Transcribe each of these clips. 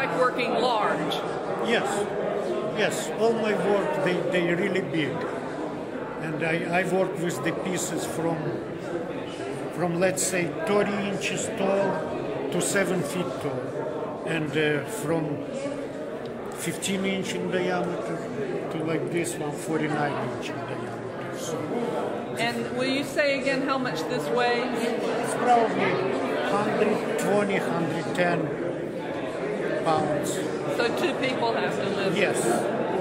like working large. Yes, yes. All my work, they really big. And I work with the pieces from let's say 30 inches tall to 7 feet tall. And from 15 inch in diameter to like this one, 49 inch in diameter. So, and will you say again how much this weighs? It's probably 120, 110 pounds. So 2 people have to live. Yes,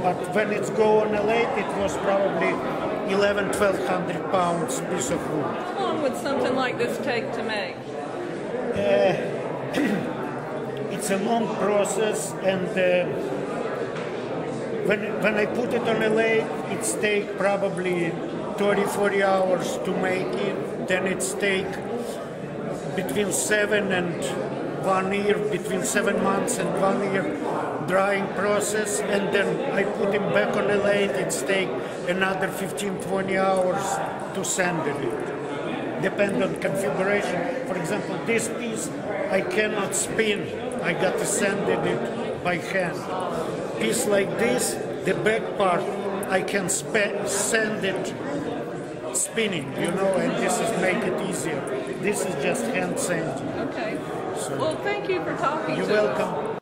but when it's go on a lathe, it was probably 1,200 pounds piece of wood. How long would something like this take to make? It's a long process, and when I put it on a lathe, it's take probably 30-40 hours to make it. Then it's take between 7 and 1 year, between 7 months and 1 year drying process, and then I put him back on the lathe. It's take another 15-20 hours to sand it. Depend on configuration. For example, this piece I cannot spin. I got to sand it by hand. Piece like this, the back part, I can sand it spinning, you know, and this is make it easier. This is just hand sanding. Okay. So, well, thank you for talking to us. You're welcome.